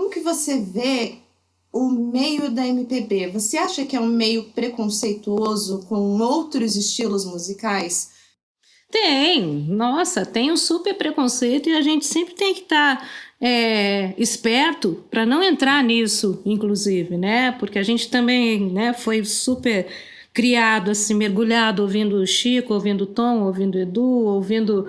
como que você vê o meio da MPB? Você acha que é um meio preconceituoso com outros estilos musicais? Tem, nossa, tem um super preconceito e a gente sempre tem que estar esperto para não entrar nisso, inclusive, né? Porque a gente também, né, foi super criado, assim, mergulhado, ouvindo o Chico, ouvindo o Tom, ouvindo o Edu, ouvindo.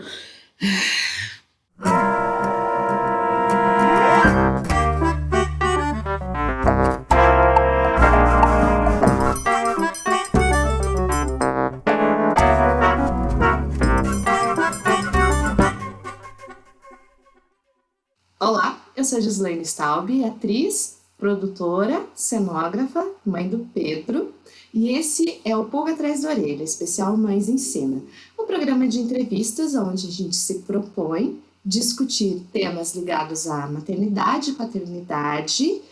Olá, eu sou Gislaine Staub, atriz, produtora, cenógrafa, mãe do Pedro, e esse é o Pulga Atrás da Orelha, especial Mães em Cena, um programa de entrevistas onde a gente se propõe discutir temas ligados à maternidade, paternidade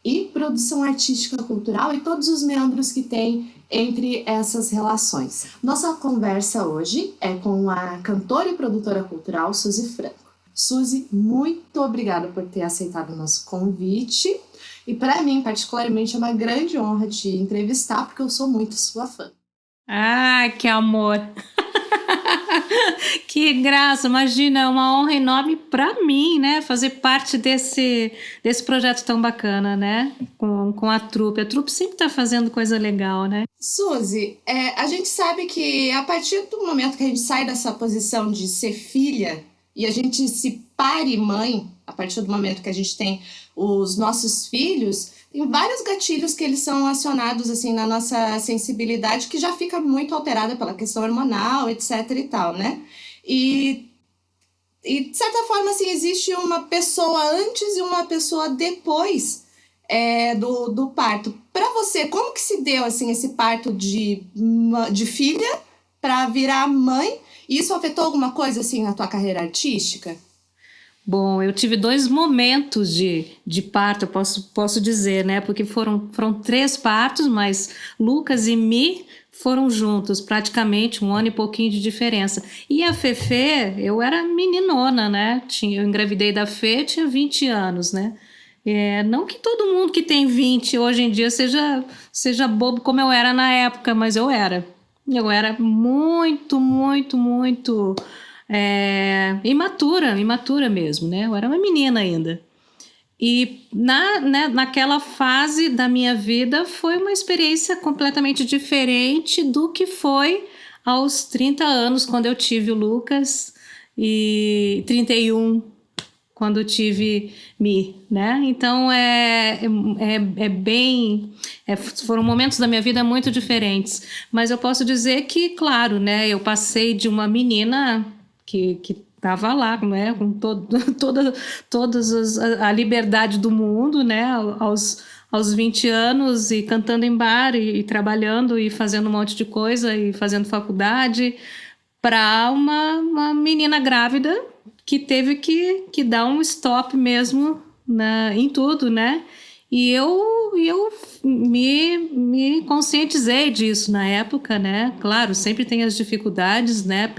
e produção artística cultural e todos os meandros que tem entre essas relações. Nossa conversa hoje é com a cantora e produtora cultural Suzy Franco. Suzy, muito obrigada por ter aceitado o nosso convite. E para mim, particularmente, é uma grande honra te entrevistar, porque eu sou muito sua fã. Ah, que amor! Que graça, imagina, é uma honra enorme para mim, né? Fazer parte desse projeto tão bacana, né? Com a trupe. A trupe sempre está fazendo coisa legal, né? Suzy, a gente sabe que a partir do momento que a gente sai dessa posição de ser filha e a gente se pare mãe, a partir do momento que a gente tem os nossos filhos, tem vários gatilhos que eles são acionados assim na nossa sensibilidade que já fica muito alterada pela questão hormonal, etc e tal, né? E, de certa forma, assim, existe uma pessoa antes e uma pessoa depois do parto. Para você, como que se deu assim esse parto de filha para virar mãe? Isso afetou alguma coisa assim na tua carreira artística? Bom, eu tive dois momentos de parto, eu posso dizer, né? Porque foram três partos, mas Lucas e Mi foram juntos, praticamente um ano e pouquinho de diferença. E a Fefê, eu era meninona, né? Eu engravidei da Fê, tinha 20 anos, né? Não que todo mundo que tem 20 hoje em dia seja bobo como eu era na época, mas eu era. Eu era muito, muito, muito imatura mesmo, né? Eu era uma menina ainda. E naquela fase da minha vida foi uma experiência completamente diferente do que foi aos 30 anos, quando eu tive o Lucas, e 31 quando eu tive Mi, né? Então foram momentos da minha vida muito diferentes. Mas eu posso dizer que, claro, né? Eu passei de uma menina que estava lá, né, com a liberdade do mundo, né, aos 20 anos, e cantando em bar, e trabalhando, e fazendo um monte de coisa, e fazendo faculdade, para uma menina grávida que teve que dar um stop mesmo em tudo, né? E eu me conscientizei disso na época, né? Claro, sempre tem as dificuldades, né?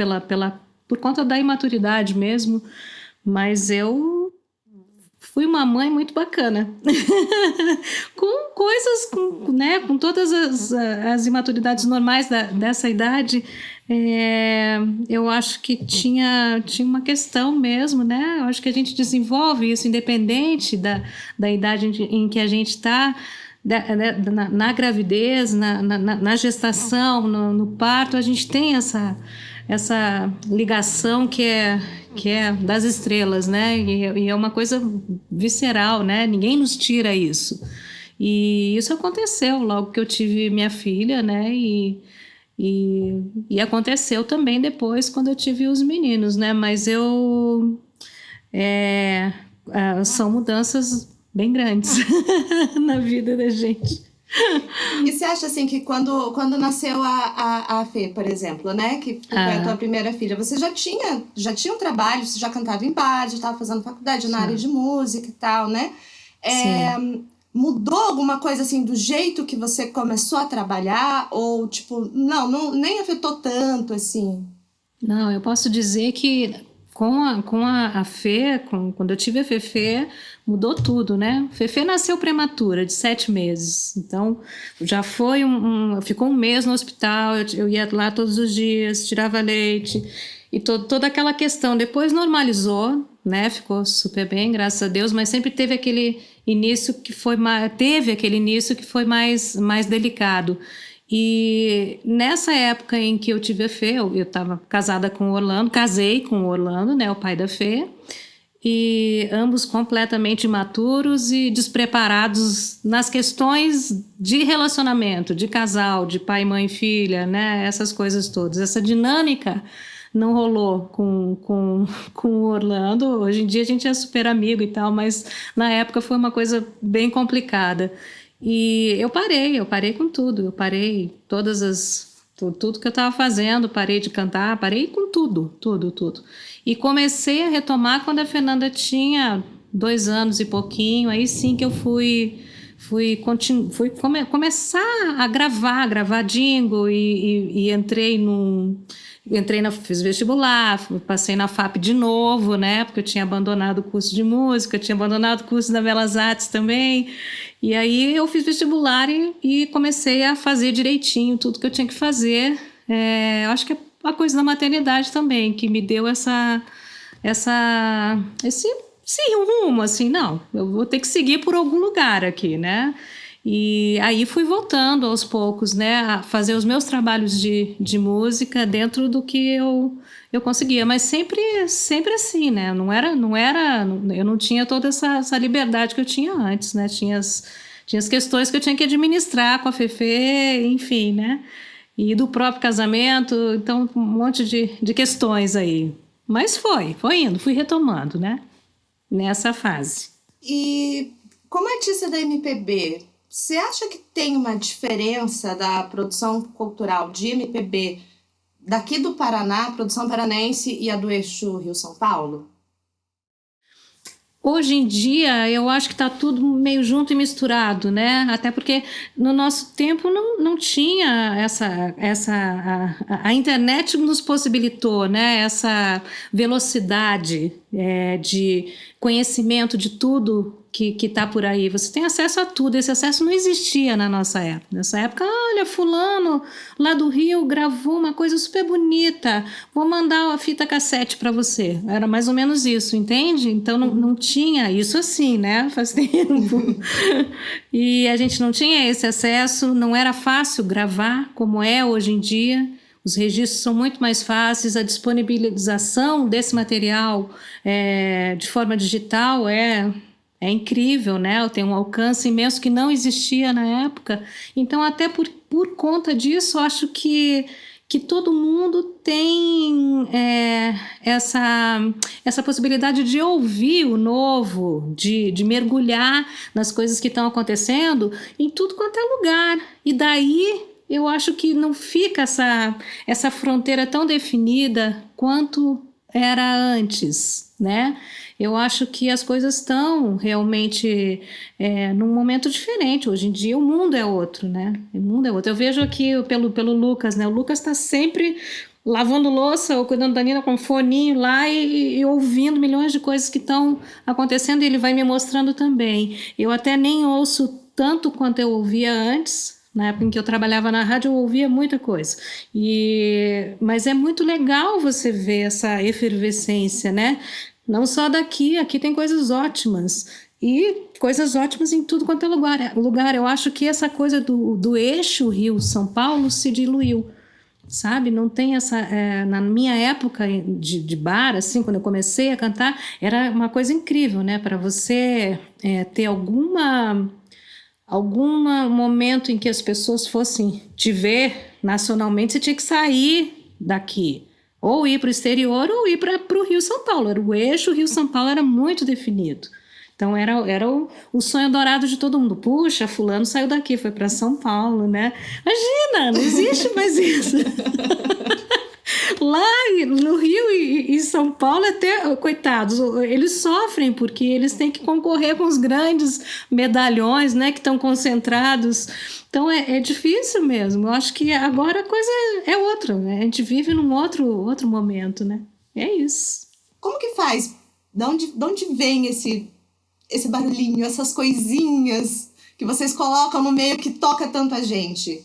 Por conta da imaturidade mesmo, mas eu fui uma mãe muito bacana. Com coisas, né? Com todas as imaturidades normais dessa idade, eu acho que tinha uma questão mesmo, né? Eu acho que a gente desenvolve isso independente da idade em que a gente está, na gravidez, na gestação, no parto, a gente tem essa ligação que é das estrelas, né? E é uma coisa visceral, né? Ninguém nos tira isso. E isso aconteceu logo que eu tive minha filha, né? E aconteceu também depois quando eu tive os meninos, né? Mas são mudanças bem grandes na vida da gente. E você acha assim que quando nasceu a Fê, por exemplo, né? Que foi a tua primeira filha, você já tinha um trabalho, você já cantava em bar, já estava fazendo faculdade na área de música e tal, né? Mudou alguma coisa assim do jeito que você começou a trabalhar? Ou tipo, não nem afetou tanto assim? Não, eu posso dizer que a Fê, quando eu tive a Fefê, mudou tudo, né? Fefê nasceu prematura, de 7 meses. Então, já foi ficou um mês no hospital, eu ia lá todos os dias, tirava leite, e toda aquela questão. Depois normalizou, né? Ficou super bem, graças a Deus, mas sempre teve aquele início que foi mais delicado. E nessa época em que eu tive a Fê, eu estava casada com o Orlando, casei com o Orlando, né, o pai da Fê, e ambos completamente imaturos e despreparados nas questões de relacionamento, de casal, de pai, mãe, filha, né, essas coisas todas. Essa dinâmica não rolou com o Orlando. Hoje em dia a gente é super amigo e tal, mas na época foi uma coisa bem complicada. E eu parei com tudo, eu parei tudo que eu estava fazendo, parei de cantar, parei com tudo. E comecei a retomar quando a Fernanda tinha 2 anos e pouquinho, aí sim que eu fui começar a gravar jingle e fiz vestibular, passei na FAP de novo, né? Porque eu tinha abandonado o curso de música, tinha abandonado o curso da Belas Artes também. E aí eu fiz vestibular e comecei a fazer direitinho tudo que eu tinha que fazer. Eu acho que é a coisa da maternidade também, que me deu esse rumo, assim, não, eu vou ter que seguir por algum lugar aqui, né? E aí fui voltando aos poucos, né, a fazer os meus trabalhos de música dentro do que eu conseguia, mas sempre assim, né, eu não tinha toda essa liberdade que eu tinha antes, né, tinha as questões que eu tinha que administrar com a Fefê, enfim, né, e do próprio casamento, então um monte de questões aí, mas foi indo, fui retomando, né, nessa fase. E como artista da MPB, você acha que tem uma diferença da produção cultural de MPB daqui do Paraná, produção paranaense, e a do eixo Rio-São Paulo? Hoje em dia, eu acho que está tudo meio junto e misturado, né? Até porque no nosso tempo não tinha a internet nos possibilitou, né? Essa velocidade de conhecimento de tudo que está por aí. Você tem acesso a tudo. Esse acesso não existia na nossa época. Nessa época, olha, fulano lá do Rio gravou uma coisa super bonita. Vou mandar a fita cassete para você. Era mais ou menos isso, entende? Então não tinha isso assim, né? Faz tempo. E a gente não tinha esse acesso. Não era fácil gravar como é hoje em dia. Os registros são muito mais fáceis, a disponibilização desse material de forma digital é incrível, né? Tem um alcance imenso que não existia na época. Então, até por conta disso, eu acho que todo mundo tem essa possibilidade de ouvir o novo, de mergulhar nas coisas que estão acontecendo em tudo quanto é lugar. E daí eu acho que não fica essa fronteira tão definida quanto era antes, né? Eu acho que as coisas estão realmente num momento diferente. Hoje em dia o mundo é outro, né? O mundo é outro. Eu vejo aqui pelo Lucas, né? O Lucas está sempre lavando louça ou cuidando da Nina com um foninho lá e ouvindo milhões de coisas que estão acontecendo, e ele vai me mostrando também. Eu até nem ouço tanto quanto eu ouvia antes. Na época em que eu trabalhava na rádio, eu ouvia muita coisa. Mas é muito legal você ver essa efervescência, né? Não só daqui, aqui tem coisas ótimas. E coisas ótimas em tudo quanto é lugar. Eu acho que essa coisa do eixo Rio-São Paulo se diluiu, sabe? Não tem essa... na minha época de bar, assim, quando eu comecei a cantar, era uma coisa incrível, né? Para você ter algum momento em que as pessoas fossem te ver nacionalmente, você tinha que sair daqui, ou ir para o exterior, ou ir para o Rio-São Paulo. O eixo Rio-São Paulo era muito definido. Então era o sonho dourado de todo mundo. Puxa, fulano saiu daqui, foi para São Paulo, né? Imagina, não existe mais isso. Lá no Rio e São Paulo, até, coitados, eles sofrem porque eles têm que concorrer com os grandes medalhões, né, que estão concentrados. Então é difícil mesmo. Eu acho que agora a coisa é outra, né? A gente vive num outro momento, né? É isso. Como que faz? De onde vem esse barulhinho, essas coisinhas que vocês colocam no meio que toca tanto a gente?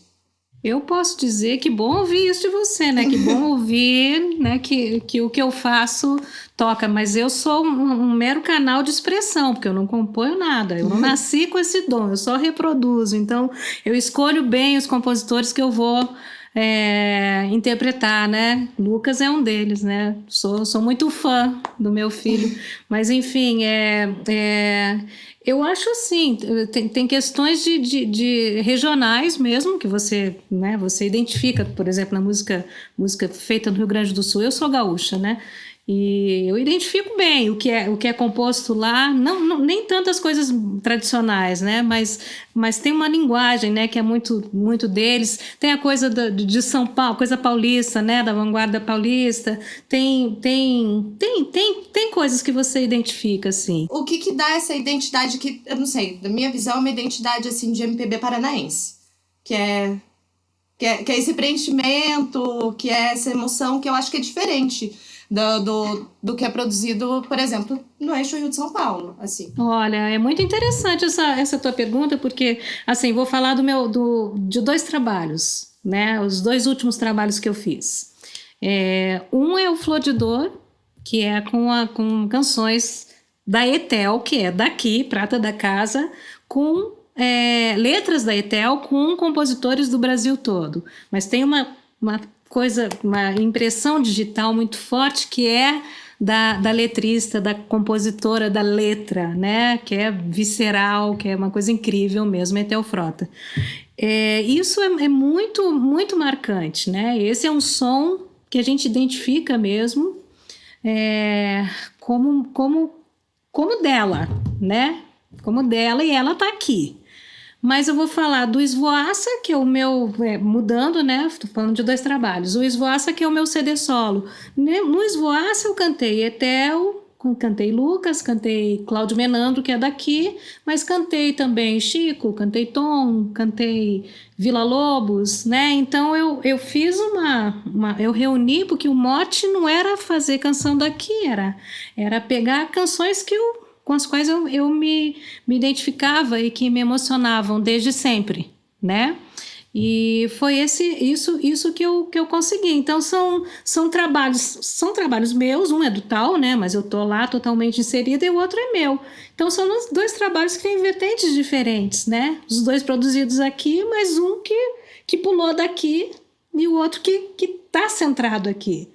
Eu posso dizer que bom ouvir isso de você, né? Que bom ouvir, né? Que o que eu faço toca, mas eu sou um mero canal de expressão, porque eu não componho nada, eu não nasci com esse dom, eu só reproduzo. Então, eu escolho bem os compositores que eu vou interpretar, né? Lucas é um deles, né? Sou muito fã do meu filho, mas enfim, eu acho assim, tem questões de regionais mesmo, que você, né, você identifica, por exemplo, na música feita no Rio Grande do Sul. Eu sou gaúcha, né? E eu identifico bem o que é composto lá, nem tantas coisas tradicionais, né? Mas tem uma linguagem, né, que é muito deles. Tem a coisa de São Paulo, coisa paulista, né, da vanguarda paulista. Tem coisas que você identifica, assim. O que dá essa identidade que, eu não sei, da minha visão, é uma identidade assim de MPB paranaense, que é esse preenchimento, que é essa emoção que eu acho que é diferente do que é produzido, por exemplo, no Eixo Rio de São Paulo, assim. Olha, é muito interessante essa tua pergunta, porque, assim, vou falar de 2 trabalhos, né? Os 2 últimos trabalhos que eu fiz. Um é o Flor de Dor, que é com canções da Etel, que é daqui, Prata da Casa, com letras da Etel, com compositores do Brasil todo. Mas tem uma impressão digital muito forte, que é da letrista, da compositora da letra, né? Que é visceral, que é uma coisa incrível mesmo, Etel Frota. Isso é muito, muito marcante, né? Esse é um som que a gente identifica mesmo como dela, né? Como dela, e ela está aqui. Mas eu vou falar do Esvoaça, que é o meu... mudando, né? Estou falando de 2 trabalhos. O Esvoaça, que é o meu CD solo. No Esvoaça eu cantei Etel, cantei Lucas, cantei Cláudio Menandro, que é daqui, mas cantei também Chico, cantei Tom, cantei Vila Lobos, né? Então eu fiz eu reuni, porque o mote não era fazer canção daqui, era pegar canções com as quais eu me identificava e que me emocionavam desde sempre, né? E foi isso que eu consegui. Então são trabalhos meus, um é do Tal, né? Mas eu tô lá totalmente inserida, e o outro é meu. Então são 2 trabalhos que têm vertentes diferentes, né? Os 2 produzidos aqui, mas um que pulou daqui e o outro que tá centrado aqui.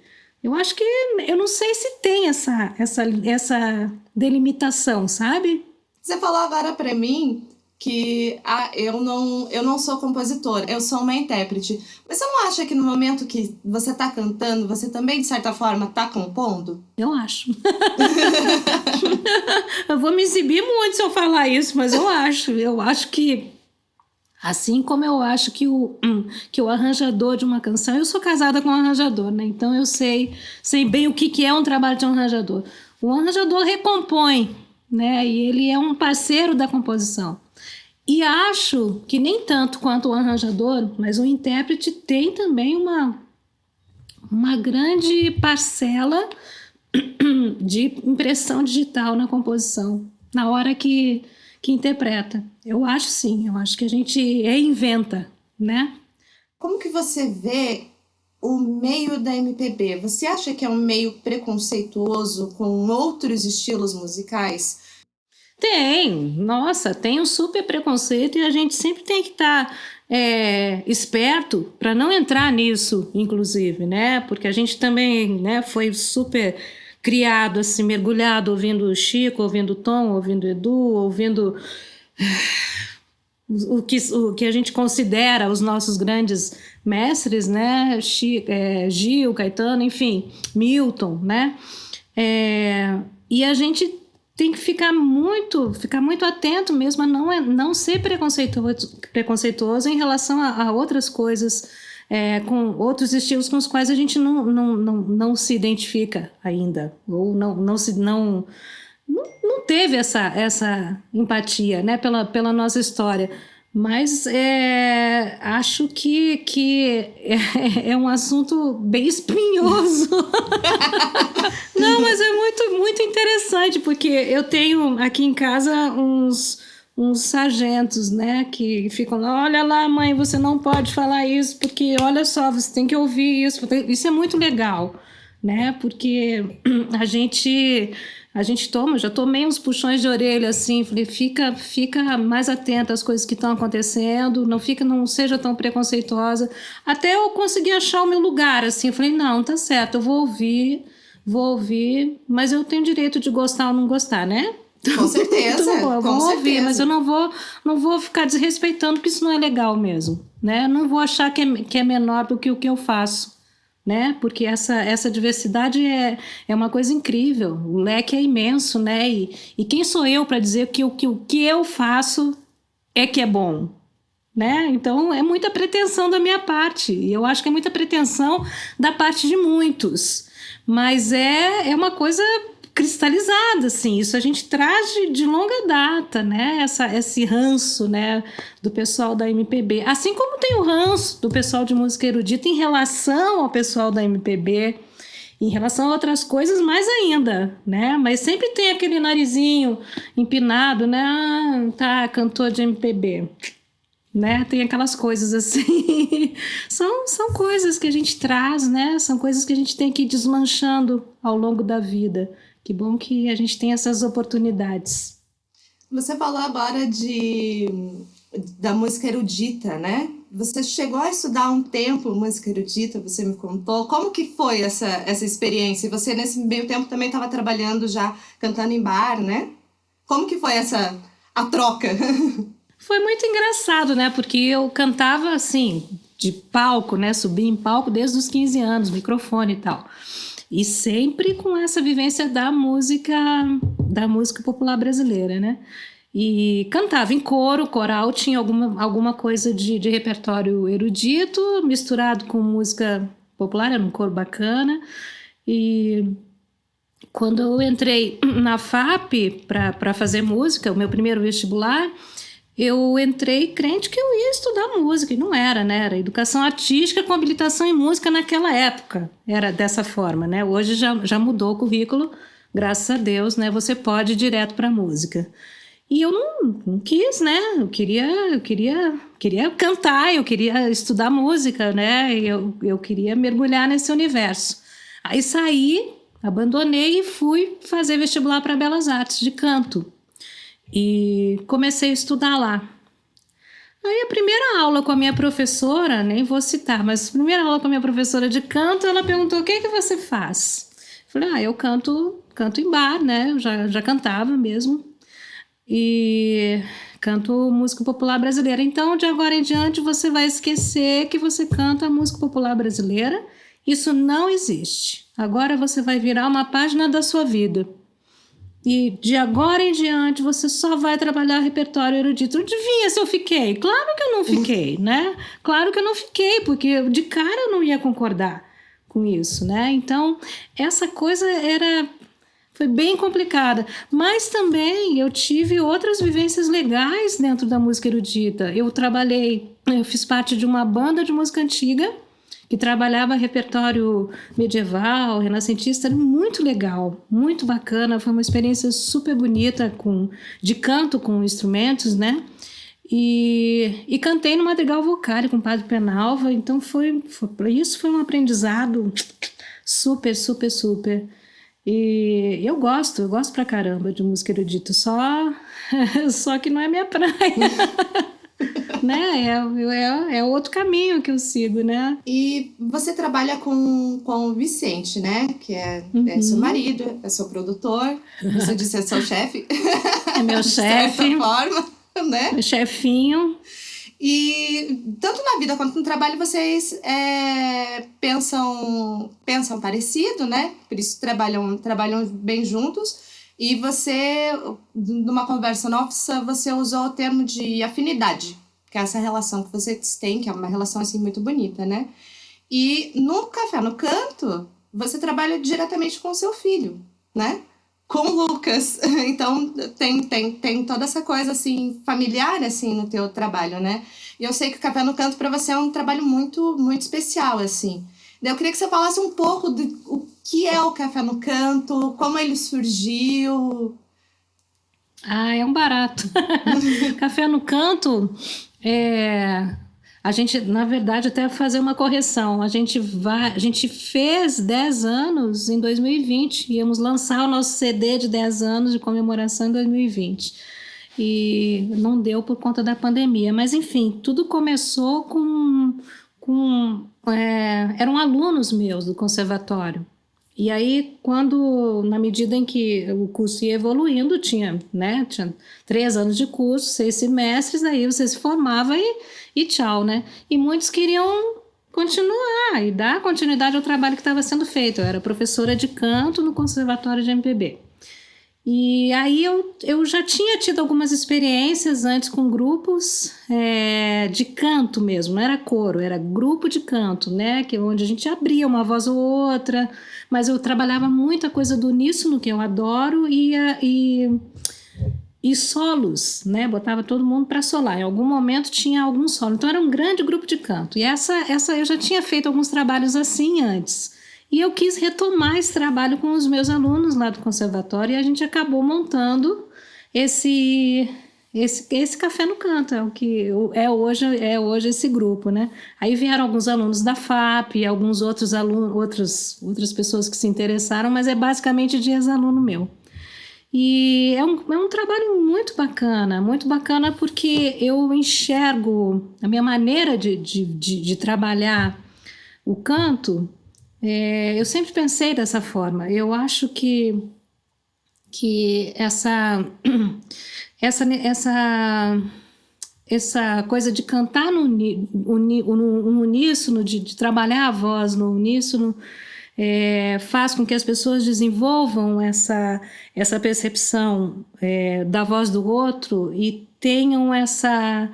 Eu acho que, eu não sei se tem essa delimitação, sabe? Você falou agora para mim que eu não sou compositora, eu sou uma intérprete. Mas você não acha que no momento que você está cantando, você também, de certa forma, está compondo? Eu acho. Eu vou me exibir muito se eu falar isso, mas eu acho. Eu acho que, assim como eu acho que o arranjador de uma canção... Eu sou casada com um arranjador, né? Então eu sei bem o que é um trabalho de um arranjador. O arranjador recompõe, né? E ele é um parceiro da composição. E acho que nem tanto quanto o arranjador, mas o intérprete tem também uma grande parcela de impressão digital na composição, na hora que interpreta. Eu acho sim, eu acho que a gente reinventa, né? Como que você vê o meio da MPB? Você acha que é um meio preconceituoso com outros estilos musicais? Tem um super preconceito, e a gente sempre tem que estar esperto para não entrar nisso, inclusive, né? Porque a gente também, né, foi super criado, assim, mergulhado, ouvindo Chico, ouvindo Tom, ouvindo Edu, ouvindo o que a gente considera os nossos grandes mestres, né? Gil, Caetano, enfim, Milton, né? E a gente tem que ficar muito atento mesmo a não ser preconceituoso em relação a outras coisas, com outros estilos com os quais a gente não se identifica ainda, ou não teve essa empatia, né, pela nossa história. Mas acho que é um assunto bem espinhoso. Não, mas é muito, muito interessante, porque eu tenho aqui em casa uns sargentos, né, que ficam lá, olha lá, mãe, você não pode falar isso, porque olha só, você tem que ouvir isso. Isso é muito legal, né, porque a gente toma, já tomei uns puxões de orelha assim, falei, fica mais atenta às coisas que estão acontecendo, não seja tão preconceituosa, até eu conseguir achar o meu lugar, assim, eu falei, não, tá certo, eu vou ouvir, mas eu tenho direito de gostar ou não gostar, né? Com certeza, Então, eu vou com ouvir, certeza. mas eu não vou ficar desrespeitando, porque isso não é legal mesmo, né? Não vou achar que é menor do que o que eu faço, né? Porque essa diversidade é uma coisa incrível, o leque é imenso, né? E quem sou eu para dizer que o que eu faço é que é bom, né? Então é muita pretensão da minha parte, e eu acho que é muita pretensão da parte de muitos, mas é uma coisa cristalizada, assim, isso a gente traz de longa data, né? Esse ranço, né, do pessoal da MPB, assim como tem o ranço do pessoal de música erudita em relação ao pessoal da MPB, em relação a outras coisas mais ainda, né? Mas sempre tem aquele narizinho empinado, né? Ah, tá, cantor de MPB, né? Tem aquelas coisas assim. São coisas que a gente traz, né? São coisas que a gente tem que ir desmanchando ao longo da vida. Que bom que a gente tem essas oportunidades. Você falou agora da música erudita, né? Você chegou a estudar um tempo música erudita, você me contou. Como que foi essa experiência? E você, nesse meio tempo, também estava trabalhando já, cantando em bar, né? Como que foi a troca? Foi muito engraçado, né? Porque eu cantava, assim, de palco, né? Subi em palco desde os 15 anos, microfone e tal. E sempre com essa vivência da música popular brasileira, né? E cantava em coro, coral, tinha alguma coisa de repertório erudito, misturado com música popular, era um coro bacana. E quando eu entrei na FAP para fazer música, o meu primeiro vestibular, eu entrei crente que eu ia estudar música, e não era, né? Era educação artística com habilitação em música naquela época. Era dessa forma, né? Hoje já mudou o currículo, graças a Deus, né? Você pode ir direto para a música. E eu não quis, né? Eu queria cantar, eu queria estudar música, né? Eu queria mergulhar nesse universo. Aí saí, abandonei e fui fazer vestibular para Belas Artes de canto. E comecei a estudar lá. Aí a primeira aula com a minha professora, nem vou citar, mas a primeira aula com a minha professora de canto, ela perguntou: o que você faz? Eu falei: eu canto em bar, né? Eu já cantava mesmo. E canto música popular brasileira. Então, de agora em diante, você vai esquecer que você canta música popular brasileira. Isso não existe. Agora você vai virar uma página da sua vida. E de agora em diante você só vai trabalhar repertório erudito. Adivinha se eu fiquei? Claro que eu não fiquei, né? Claro que eu não fiquei, porque de cara eu não ia concordar com isso, né? Então, essa coisa foi bem complicada. Mas também eu tive outras vivências legais dentro da música erudita. Eu fiz parte de uma banda de música antiga, que trabalhava repertório medieval, renascentista, era muito legal, muito bacana, foi uma experiência super bonita de canto com instrumentos, né? E cantei no Madrigal Vocário com o Padre Penalva, então isso foi um aprendizado super, super, super. E eu gosto pra caramba de música erudita, só que não é minha praia. Né? É outro caminho que eu sigo, né? E você trabalha com o Vicente, né? Que é seu marido, é seu produtor. Você disse é seu chefe. É meu chefe. De certa forma, né? Meu chefinho. E tanto na vida quanto no trabalho vocês pensam parecido, né? Por isso trabalham bem juntos. E você, numa conversa nossa, você usou o termo de afinidade, que é essa relação que vocês têm, que é uma relação assim muito bonita, né? E no Café no Canto, você trabalha diretamente com o seu filho, né? com o Lucas. Então tem toda essa coisa assim familiar assim no teu trabalho, né? E eu sei que o Café no Canto para você é um trabalho muito muito especial assim. Daí eu queria que você falasse um pouco do o que é o Café no Canto, como ele surgiu. Ah, é um barato. Café no Canto, é, a gente, na verdade, até fazer uma correção. A gente fez 10 anos em 2020. Íamos lançar o nosso CD de 10 anos de comemoração em 2020. E não deu por conta da pandemia. Mas, enfim, tudo começou eram alunos meus do conservatório. E aí, na medida em que o curso ia evoluindo, tinha 3 anos de curso, 6 semestres, aí você se formava e tchau, né? E muitos queriam continuar e dar continuidade ao trabalho que estava sendo feito. Eu era professora de canto no Conservatório de MPB. E aí eu já tinha tido algumas experiências antes com grupos de canto mesmo, não era coro, era grupo de canto, né? Onde a gente abria uma voz ou outra, mas eu trabalhava muita coisa do uníssono, que eu adoro, e solos, né? Botava todo mundo para solar. Em algum momento tinha algum solo. Então era um grande grupo de canto. E essa eu já tinha feito alguns trabalhos assim antes. E eu quis retomar esse trabalho com os meus alunos lá do conservatório e a gente acabou montando esse Café no Canto, é o que é hoje esse grupo, né? Aí vieram alguns alunos da FAP, alguns outros alunos, outras pessoas que se interessaram, mas é basicamente de ex-aluno meu. E é um trabalho muito bacana porque eu enxergo a minha maneira de trabalhar o canto. Eu sempre pensei dessa forma. Eu acho que essa coisa de cantar no uníssono, de trabalhar a voz no uníssono, faz com que as pessoas desenvolvam essa percepção da voz do outro e tenham essa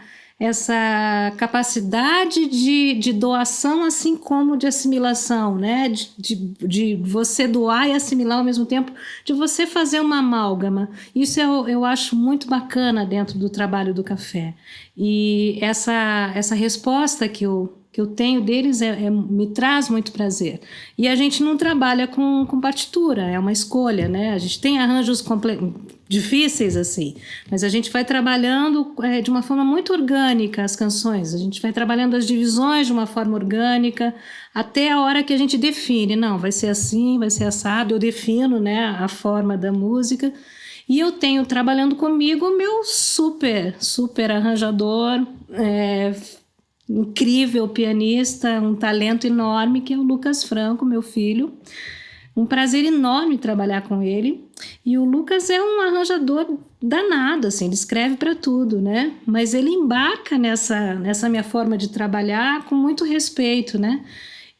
capacidade de doação, assim como de assimilação, né? De você doar e assimilar ao mesmo tempo, de você fazer uma amálgama. Isso eu acho muito bacana dentro do trabalho do café. E essa resposta que eu tenho deles me traz muito prazer. E a gente não trabalha com partitura, é uma escolha, né? A gente tem arranjos difíceis assim, mas a gente vai trabalhando de uma forma muito orgânica as canções, a gente vai trabalhando as divisões de uma forma orgânica até a hora que a gente define, não, vai ser assim, vai ser assado, eu defino, né, a forma da música. E eu tenho trabalhando comigo o meu super arranjador, incrível pianista, um talento enorme, que é o Lucas Franco, meu filho. Um prazer enorme trabalhar com ele. E o Lucas é um arranjador danado, assim, ele escreve para tudo, né? Mas ele embarca nessa minha forma de trabalhar com muito respeito, né?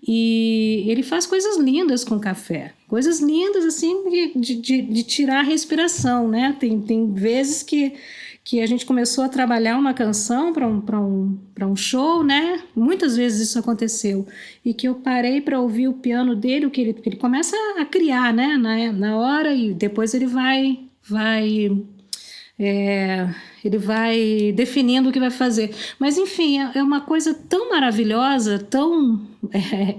E ele faz coisas lindas com café. Coisas lindas, assim, de tirar a respiração, né? Tem vezes que a gente começou a trabalhar uma canção para um show, né? Muitas vezes isso aconteceu. E que eu parei para ouvir o piano dele, que ele começa a criar, né? Na hora, e depois ele ele vai definindo o que vai fazer. Mas, enfim, é uma coisa tão maravilhosa,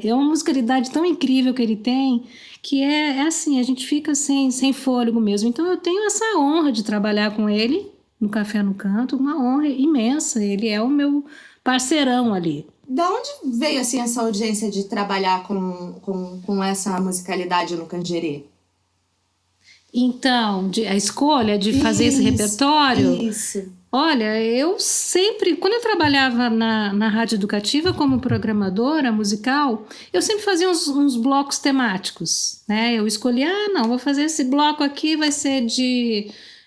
é uma musicalidade tão incrível que ele tem, que é assim, a gente fica sem fôlego mesmo. Então, eu tenho essa honra de trabalhar com ele no Café no Canto, uma honra imensa. Ele é o meu parceirão ali. Da onde veio assim essa audiência de trabalhar com essa musicalidade no Canjerê? Então, a escolha de fazer esse repertório... Isso. Olha, eu sempre... Quando eu trabalhava na rádio educativa como programadora musical, eu sempre fazia uns blocos temáticos, né? Eu escolhia, não, vou fazer esse bloco aqui, vai ser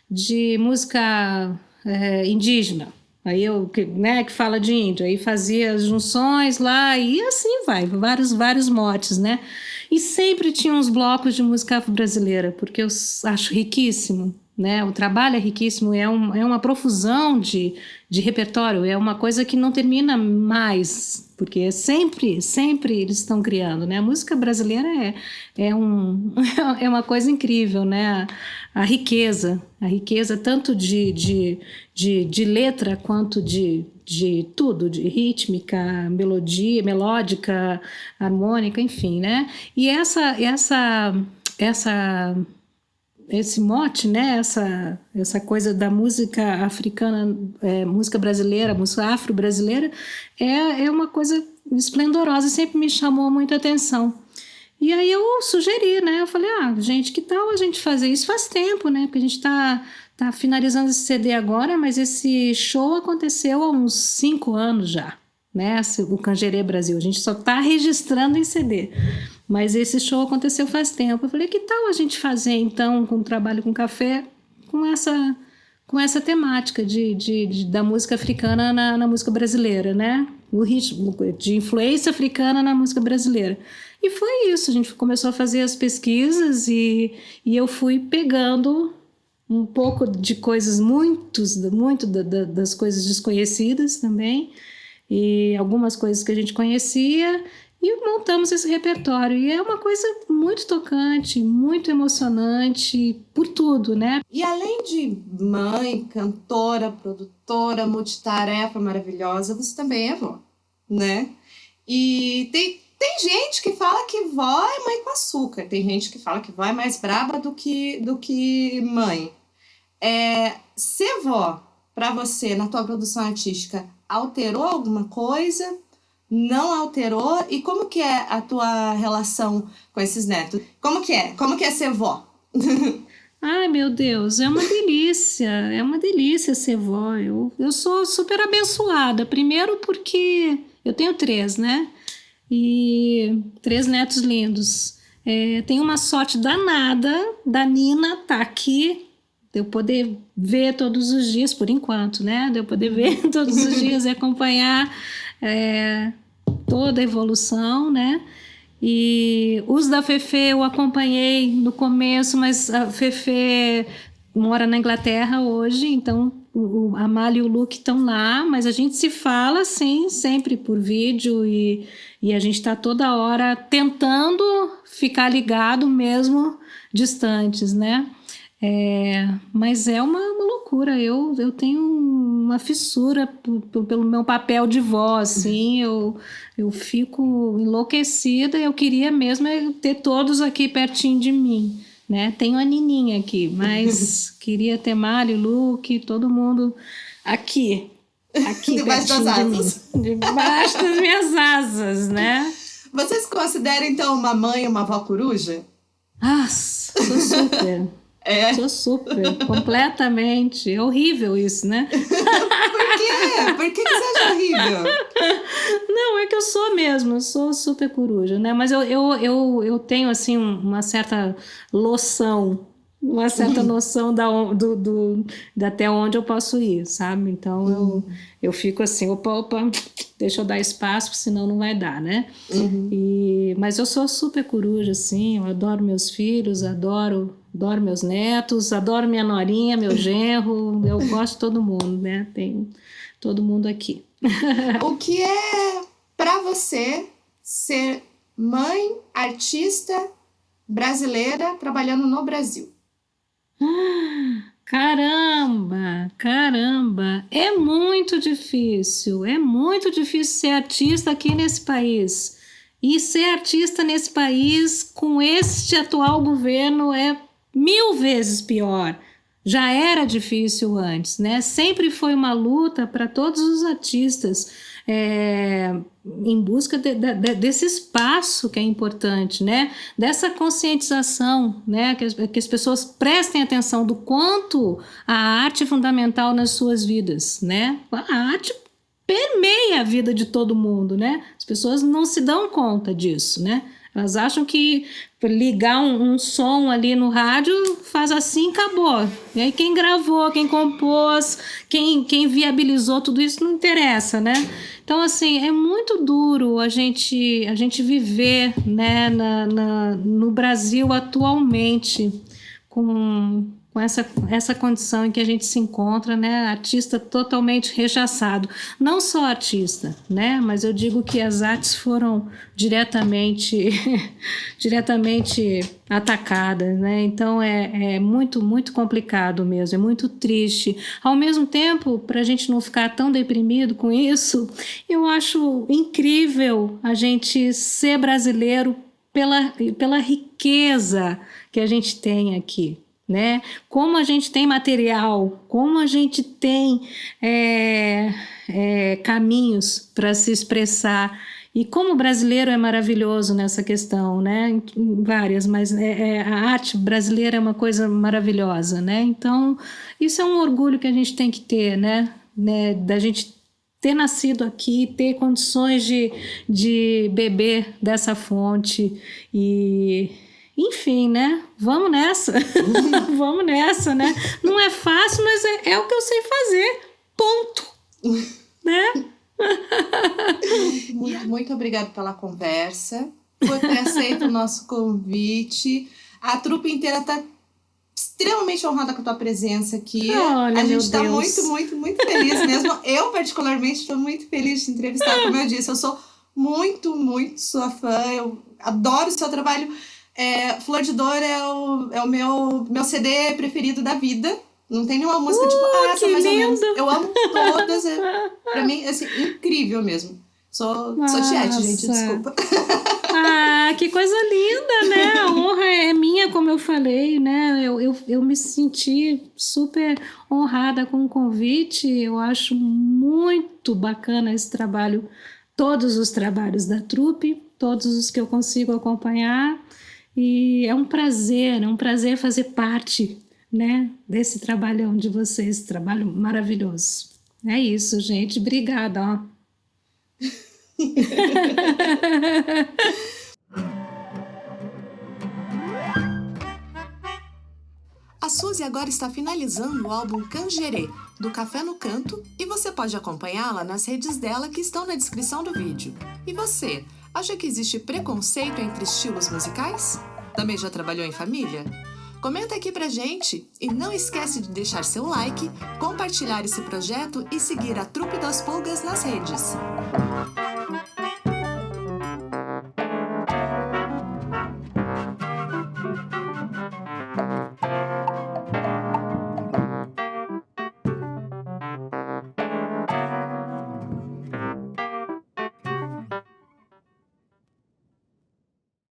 de música indígena. Aí que fala de índio, aí fazia as junções lá e assim vai, vários motes, né? E sempre tinha uns blocos de música afro-brasileira, porque eu acho riquíssimo. né? O trabalho é riquíssimo, é uma profusão de repertório, é uma coisa que não termina mais, porque sempre eles estão criando, né? A música brasileira é uma coisa incrível, né? A riqueza tanto de letra quanto de tudo, de rítmica, melodia, melódica, harmônica, enfim, né? E esse mote, né? Essa coisa da música africana, música brasileira, música afro-brasileira, é uma coisa esplendorosa e sempre me chamou muita atenção. E aí eu sugeri, né? Eu falei, gente, que tal a gente fazer isso? Faz tempo, né? Porque a gente tá finalizando esse CD agora, mas esse show aconteceu há uns 5 anos já, né? O Cangerê Brasil. A gente só tá registrando em CD. Mas esse show aconteceu faz tempo. Eu falei, que tal a gente fazer, então, com o Trabalho com Café, com essa temática da música africana na música brasileira, né? O ritmo de influência africana na música brasileira. E foi isso, a gente começou a fazer as pesquisas e eu fui pegando um pouco de coisas, muito das coisas desconhecidas também, e algumas coisas que a gente conhecia, e montamos esse repertório. E é uma coisa muito tocante, muito emocionante, por tudo, né? E além de mãe, cantora, produtora, multitarefa maravilhosa, você também é vó, né? E tem gente que fala que vó é mãe com açúcar, tem gente que fala que vó é mais braba do que mãe. Ser vó, para você, na tua produção artística, alterou alguma coisa? Não alterou? E como que é a tua relação com esses netos? Como que é? Como que é ser vó? Ai, meu Deus, é uma delícia ser vó. Eu sou super abençoada. Primeiro porque eu tenho 3, né? E 3 netos lindos. Tenho uma sorte danada da Nina tá aqui, de eu poder ver todos os dias, por enquanto, né? De eu poder ver todos os dias e acompanhar toda a evolução, né? E os da Fefe eu acompanhei no começo, mas a Fefe mora na Inglaterra hoje, então a Mali e o Luke estão lá, mas a gente se fala, sim, sempre por vídeo e a gente está toda hora tentando ficar ligado mesmo distantes, né? Mas é uma loucura. Eu tenho uma fissura pelo meu papel de vó, assim, eu fico enlouquecida. Eu queria mesmo ter todos aqui pertinho de mim, né? Tenho a Nininha aqui, mas queria ter Mário, Luke, todo mundo aqui debaixo das asas. Debaixo das minhas asas, né? Você se considera, então, uma mãe e uma avó coruja? Sou super. Sou super, completamente. É horrível isso, né? Por quê? Por que você acha horrível? Não, é que eu sou mesmo, eu sou super coruja, né? Mas eu tenho, assim, uma certa noção de até onde eu posso ir, sabe? Então eu fico assim, opa, deixa eu dar espaço, senão não vai dar, né? Mas eu sou super coruja, assim, eu adoro meus filhos, adoro meus netos, adoro minha norinha, meu genro, eu gosto de todo mundo, né? Tem todo mundo aqui. O que é para você ser mãe, artista brasileira trabalhando no Brasil? Caramba! É muito difícil ser artista aqui nesse país. E ser artista nesse país com este atual governo é 1000 vezes pior. Já era difícil antes, né? Sempre foi uma luta para todos os artistas em busca desse espaço que é importante, né? Dessa conscientização, né? Que as pessoas prestem atenção do quanto a arte é fundamental nas suas vidas, né? A arte permeia a vida de todo mundo, né? As pessoas não se dão conta disso, né? Elas acham que ligar um som ali no rádio faz assim, acabou. E aí quem gravou, quem compôs, quem viabilizou tudo isso não interessa, né? Então, assim, é muito duro a gente viver, né, no Brasil atualmente com essa condição em que a gente se encontra, né? Artista totalmente rechaçado. Não só artista, né? Mas eu digo que as artes foram diretamente atacadas, né? Então é muito, muito complicado mesmo, é muito triste. Ao mesmo tempo, para a gente não ficar tão deprimido com isso, eu acho incrível a gente ser brasileiro pela riqueza que a gente tem aqui, né? Como a gente tem material, como a gente tem caminhos para se expressar, e como o brasileiro é maravilhoso nessa questão, né? Em várias, mas a arte brasileira é uma coisa maravilhosa, né? Então, isso é um orgulho que a gente tem que ter, né? Da gente ter nascido aqui, ter condições de beber dessa fonte e, enfim, né? Vamos nessa, vamos nessa, né? Não é fácil, mas é o que eu sei fazer, ponto, né? Muito obrigada pela conversa, por ter aceito o nosso convite. A trupe inteira está extremamente honrada com a tua presença aqui. Olha, a gente está Deus. muito, muito, muito feliz mesmo. Eu, particularmente, estou muito feliz de te entrevistar. Como eu disse, eu sou muito, muito sua fã. Eu adoro o seu trabalho. Flor de Dor é o meu CD preferido da vida. Não tem nenhuma música tipo, essa mais ou menos. Eu amo todas. Pra mim, assim, incrível mesmo. Sou tiete, gente, desculpa. Que coisa linda, né? A honra é minha, como eu falei, né? Eu me senti super honrada com o convite. Eu acho muito bacana esse trabalho, todos os trabalhos da trupe, todos os que eu consigo acompanhar. E é um prazer fazer parte, né, desse trabalhão de vocês, esse trabalho maravilhoso. É isso, gente. Obrigada, ó. A Suzy agora está finalizando o álbum Cangerê, do Café no Canto, e você pode acompanhá-la nas redes dela que estão na descrição do vídeo. E você, acha que existe preconceito entre estilos musicais? Também já trabalhou em família? Comenta aqui pra gente e não esquece de deixar seu like, compartilhar esse projeto e seguir a Trupe das Pulgas nas redes.